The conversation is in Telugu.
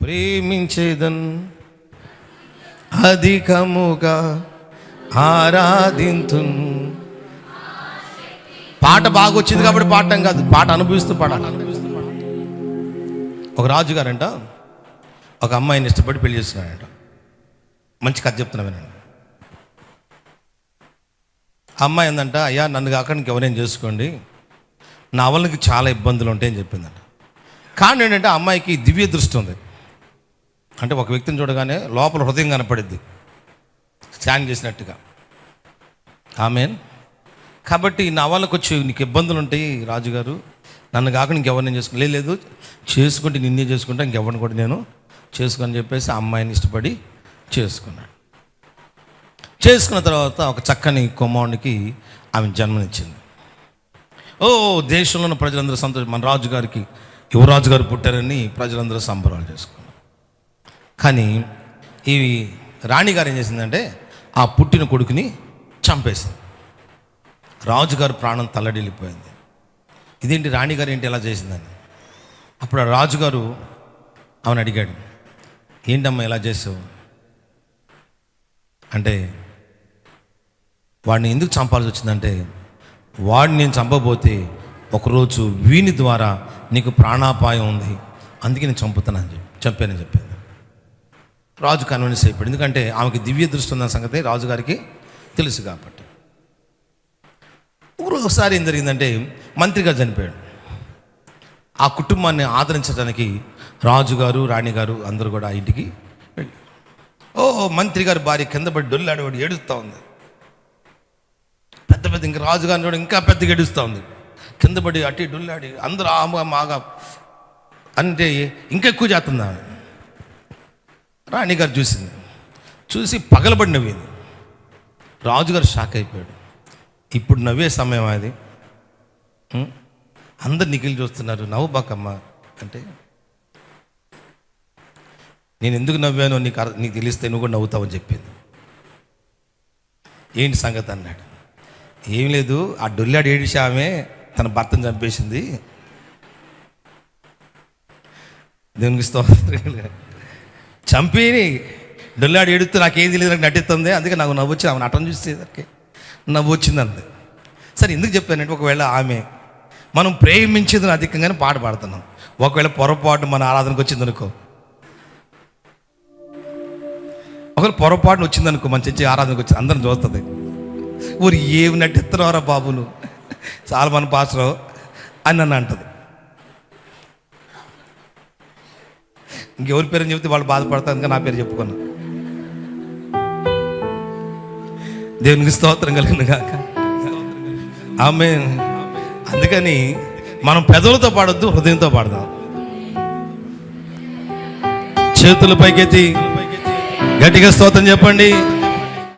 ప్రేమించేదన్ అధికముగా ఆరాధింతున్. పాట బాగా వచ్చింది కాబట్టి పాడటం కాదు, పాట అనుభవిస్తూ పాడాలి. ఒక రాజుగారంట ఒక అమ్మాయిని ఇష్టపడి పెళ్లి చేస్తున్నాడంట. మంచి కథ చెప్తున్నా వినండి. ఆ అమ్మాయి ఏందంట, అయ్యా నన్ను కాకుండా ఎవరైనా చేసుకోండి, నా వల్లకి చాలా ఇబ్బందులు ఉంటాయని చెప్పిందంట. కానీ ఏంటంటే ఆ అమ్మాయికి దివ్య దృష్టి ఉంది. అంటే ఒక వ్యక్తిని చూడగానే లోపల హృదయం కనపడిద్ది, స్కాన్ చేసినట్టుగా. ఆమెన్. కాబట్టి నా వాళ్ళకి వచ్చి నీకు ఇబ్బందులు ఉంటాయి రాజుగారు, నన్ను కాకుండా ఇంకెవరిని చేసుకో. లేదు చేసుకుంటే నిన్నే చేసుకుంటా, ఇంకెవరిని కూడా నేను చేసుకొని చెప్పేసి ఆ అమ్మాయిని ఇష్టపడి చేసుకున్నాడు. చేసుకున్న తర్వాత ఒక చక్కని కుమారునికి ఆమె జన్మనిచ్చింది. దేశంలో ఉన్న ప్రజలందరూ సంతోషం, మన రాజుగారికి యువరాజు గారు పుట్టారని ప్రజలందరూ సంబరాలు చేసుకున్నారు. కానీ ఈ రాణిగారు ఏం చేసిందంటే ఆ పుట్టిన కొడుకుని చంపేసింది. రాజుగారు ప్రాణం తల్లడిల్లిపోయింది. ఇదేంటి రాణిగారు ఏంటి ఎలా చేసిందని. అప్పుడు ఆ రాజుగారు ఆమెను అడిగాడు, ఏంటమ్మా ఎలా చేసావు అంటే, వాడిని ఎందుకు చంపాల్సి వచ్చిందంటే, వాడిని నేను చంపబోతే ఒకరోజు వీని ద్వారా నీకు ప్రాణాపాయం ఉంది, అందుకే నేను చంపానని చెప్పింది. రాజు కన్విన్స్ అయిపోయాడు, ఎందుకంటే ఆమెకి దివ్య దృష్టి ఉన్న సంగతి రాజుగారికి తెలుసు కాబట్టి. ఒకసారి ఏం జరిగిందంటే మంత్రిగా చనిపోయాడు. ఆ కుటుంబాన్ని ఆదరించడానికి రాజుగారు రాణిగారు అందరూ కూడా ఇంటికి వెళ్ళారు. మంత్రి గారు భార్య కింద పడి డొల్లాడేవాడు, ఏడుస్తూ ఉంది. పెద్ద ఇంకా రాజుగారిని కూడా ఇంకా పెద్దగా ఏడుస్తూ ఉంది. కింద పడి అట్టి డొల్లాడి అందరూ మాగా అంటే ఇంకా ఎక్కువ చేస్తుంది. రాణిగారు చూసి పగలబడి నవ్వింది. రాజుగారు షాక్ అయిపోయాడు. ఇప్పుడు నవ్వే సమయం అది, అందరు నిఖిల్ చూస్తున్నారు, నవ్వు బాకమ్మా అంటే, నేను ఎందుకు నవ్వానో నీకు తెలిస్తే నువ్వు కూడా నవ్వుతావని చెప్పింది. ఏంటి సంగతి అన్నాడు. ఏం లేదు, ఆ డొల్లాడు ఏడిసి ఆమె తన భర్తను చంపేసింది. దేవునికి స్తోత్రం. చంపి డొల్లాడు ఏడుస్తూ నాకేం తెలియదు, నాకు నటిస్తుంది, అందుకే నాకు నవ్వు వచ్చింది. ఆమె నటన చూసేసరికి నవ్వు వచ్చింది అంతే. సరే ఎందుకు చెప్పానంటే, ఒకవేళ ఆమె మనం ప్రేమించేదని అధికంగానే పాట పాడుతున్నాం, ఒకవేళ పొరపాటు మన ఆరాధనకు వచ్చిందనుకో, ఒకవేళ పొరపాటును వచ్చిందనుకో, మన చర్చి ఆరాధనకు వచ్చింది, అందరం చూస్తుంది, ఊరు ఏమి నటిస్తున్నారా బాబు నువ్వు, చాలా మన పాస్టర్ అని నన్ను అంటది. ఇంకెవరి పేరు చెప్తే వాళ్ళు బాధపడతారు, ఇంకా నా పేరు చెప్పుకున్నా. దేవునికి స్తోత్రం కలిగిన గాక. ఆమేన్. అందుకని మనం పెదవులతో పాడొద్దు, హృదయంతో పాడదాం. చేతులు పైకెత్తి గట్టిగా స్తోత్రం చెప్పండి.